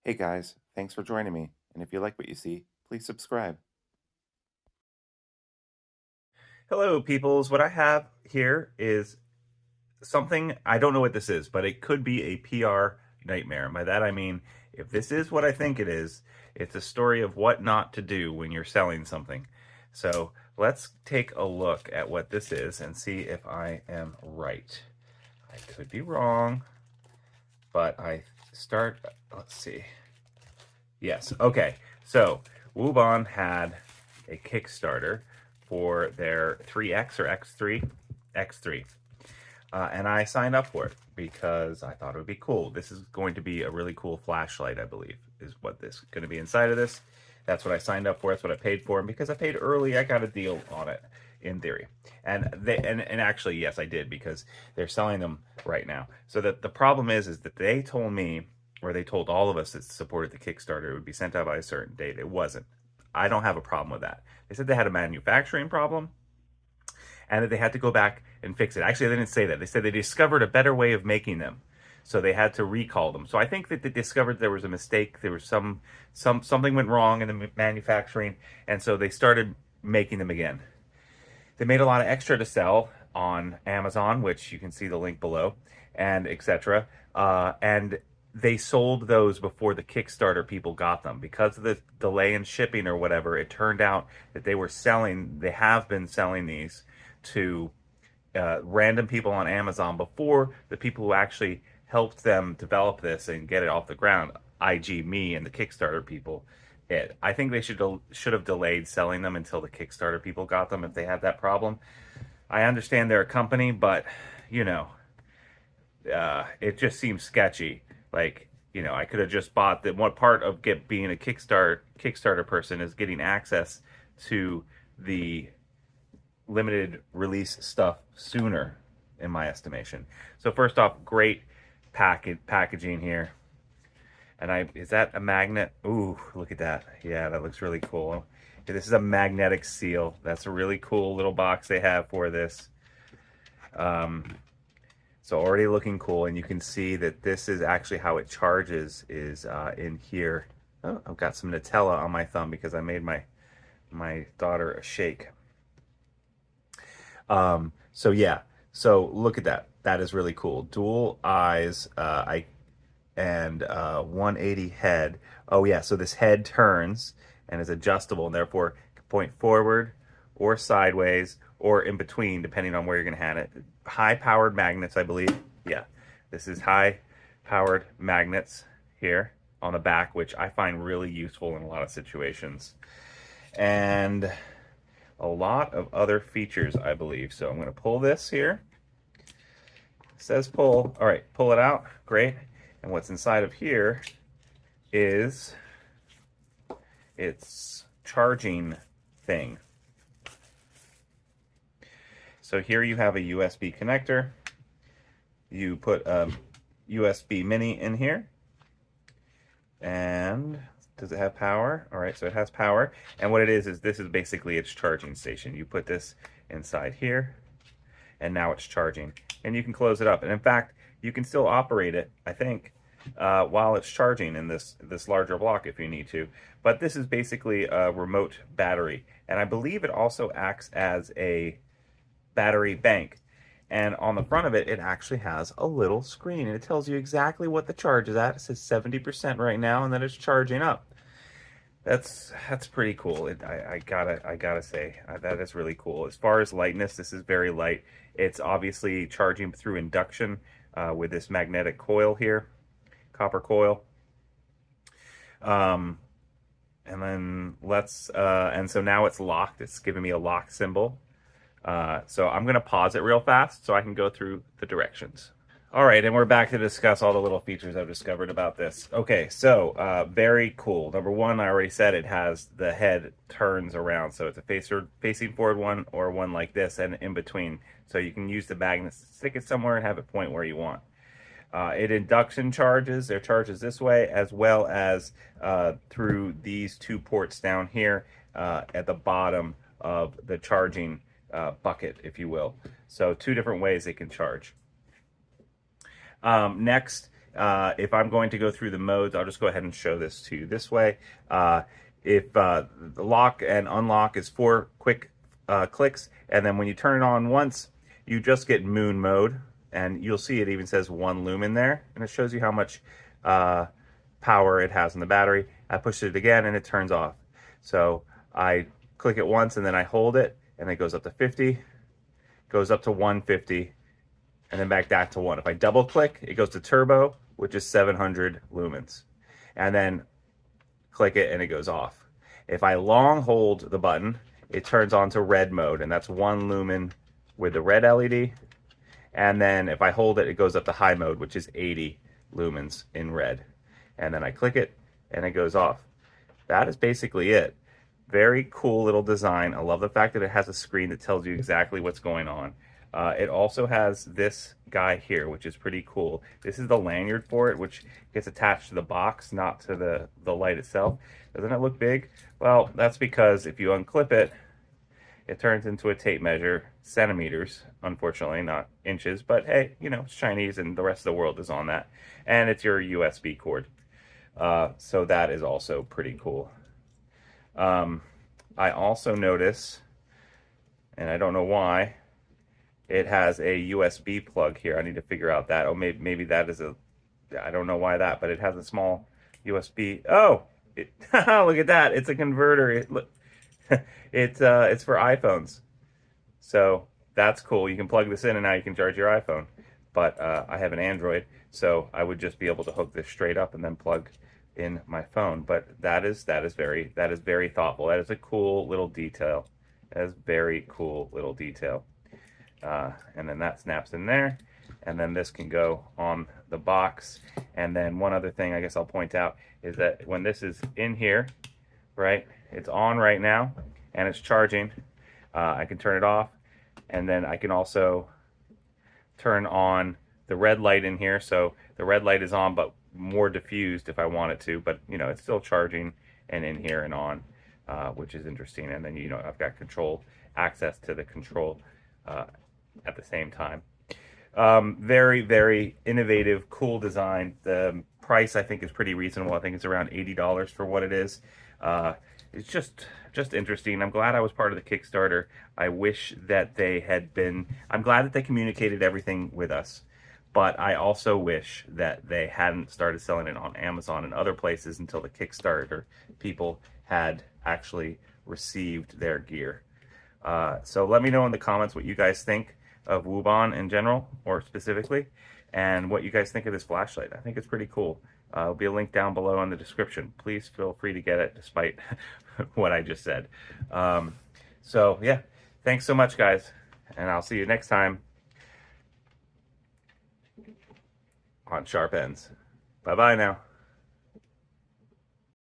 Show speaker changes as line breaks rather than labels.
Hey guys, thanks for joining me, and if you like what you see, please subscribe.
Hello, peoples. What I have here is something, I don't know what this is, but it could be a PR nightmare. And by that I mean, if this is what I think it is, it's a story of what not to do when you're selling something. So let's take a look at what this is and see if I am right. I could be wrong, but let's see. Yes, okay. So Wuben had a Kickstarter for their 3X or X3, X3. And I signed up for it because I thought it would be cool. This is going to be a really cool flashlight, I believe, is what this is going to be inside of this. That's what I signed up for. That's what I paid for. And because I paid early, I got a deal on it, in theory. And actually, yes, I did, because they're selling them right now. So that the problem is that they told me, or they told all of us that supported the Kickstarter, it would be sent out by a certain date. It wasn't. I don't have a problem with that. They said they had a manufacturing problem and that they had to go back and fix it. Actually, they didn't say that. They said they discovered a better way of making them, so they had to recall them. So I think that they discovered there was a mistake. There was something went wrong in the manufacturing, and so they started making them again. They made a lot of extra to sell on Amazon, which you can see the link below, and etc. And they sold those before the Kickstarter people got them. Because of the delay in shipping or whatever, it turned out that they have been selling these to random people on Amazon before the people who actually helped them develop this and get it off the ground, i.g. me and the Kickstarter people. I think they should have delayed selling them until the Kickstarter people got them if they had that problem. I understand they're a company, but you know, it just seems sketchy. Like, I could have just bought that. One part of being a Kickstarter person is getting access to the limited release stuff sooner, in my estimation. So first off, great packaging here. And is that a magnet? Ooh, look at that. Yeah, that looks really cool. This is a magnetic seal. That's a really cool little box they have for this. So already looking cool, and you can see that this is actually how it charges, is in here. Oh, I've got some Nutella on my thumb because I made my daughter a shake. So yeah, so look at that. That is really cool. Dual eyes, 180 head. Oh yeah, so this head turns and is adjustable, and therefore can point forward or sideways or in between, depending on where you're gonna have it. High-powered magnets, I believe. Yeah, this is high-powered magnets here on the back, which I find really useful in a lot of situations. And a lot of other features, I believe. So I'm going to pull this here. It says pull. All right, pull it out. Great. And what's inside of here is its charging thing. So here you have a USB connector. You put a USB mini in here. And does it have power? All right, so it has power. And what it is this is basically its charging station. You put this inside here, and now it's charging. And you can close it up. And in fact, you can still operate it, I think, while it's charging in this larger block if you need to. But this is basically a remote battery. And I believe it also acts as a battery bank. And on the front of it, it actually has a little screen, and it tells you exactly what the charge is at. It says 70% right now, and then it's charging up. That's pretty cool. I gotta say that is really cool. As far as lightness, this is very light. It's obviously charging through induction with this magnetic coil here, copper coil. And then and so now it's locked. It's giving me a lock symbol. So I'm going to pause it real fast so I can go through the directions. All right, and we're back to discuss all the little features I've discovered about this. Okay, so very cool. Number one, I already said it has the head turns around. So it's a facing forward one or one like this and in between. So you can use the magnet, stick it somewhere and have it point where you want. It induction charges. There charges this way as well as through these two ports down here at the bottom of the charging bucket, if you will. So two different ways they can charge. Next, if I'm going to go through the modes, I'll just go ahead and show this to you this way. If the lock and unlock is 4 quick clicks, and then when you turn it on once, you just get moon mode, and you'll see it even says 1 lumen there, and it shows you how much power it has in the battery. I push it again and it turns off. So I click it once and then I hold it, and it goes up to 50, goes up to 150, and then back down to 1. If I double click, it goes to turbo, which is 700 lumens. And then click it and it goes off. If I long hold the button, it turns on to red mode, and that's 1 lumen with the red LED. And then if I hold it, it goes up to high mode, which is 80 lumens in red. And then I click it and it goes off. That is basically it. Very cool little design. I love the fact that it has a screen that tells you exactly what's going on. It also has this guy here, which is pretty cool. This is the lanyard for it, which gets attached to the box, not to the light itself. Doesn't it look big? Well, that's because if you unclip it, it turns into a tape measure, centimeters, unfortunately, not inches. But hey, you know, it's Chinese and the rest of the world is on that. And it's your USB cord. So that is also pretty cool. I also notice, and I don't know why, it has a USB plug here. I need to figure out that. Oh, maybe that is I don't know why that, but it has a small USB. Oh, look at that. It's a converter. It's for iPhones. So that's cool. You can plug this in and now you can charge your iPhone. But I have an Android, so I would just be able to hook this straight up and then plug in my phone. But that is very thoughtful. That is a cool little detail. That is very cool little detail. And then that snaps in there, and then this can go on the box. And then one other thing I guess I'll point out is that when this is in here, right, it's on right now and it's charging. I can turn it off, and then I can also turn on the red light in here. So the red light is on, but more diffused if I want it to, but you know, it's still charging and in here and on, which is interesting. And then, you know, I've got access to the control at the same time. Very innovative, cool design. The price I think is pretty reasonable. I think it's around $80 for what it is. It's just interesting. I'm glad I was part of the Kickstarter. I wish that they had been, I'm glad that they communicated everything with us, but I also wish that they hadn't started selling it on Amazon and other places until the Kickstarter people had actually received their gear. So let me know in the comments what you guys think of Wuben in general, or specifically, and what you guys think of this flashlight. I think it's pretty cool. There'll be a link down below in the description. Please feel free to get it, despite what I just said. So yeah, thanks so much, guys, and I'll see you next time on Sharp Ends. Bye-bye now.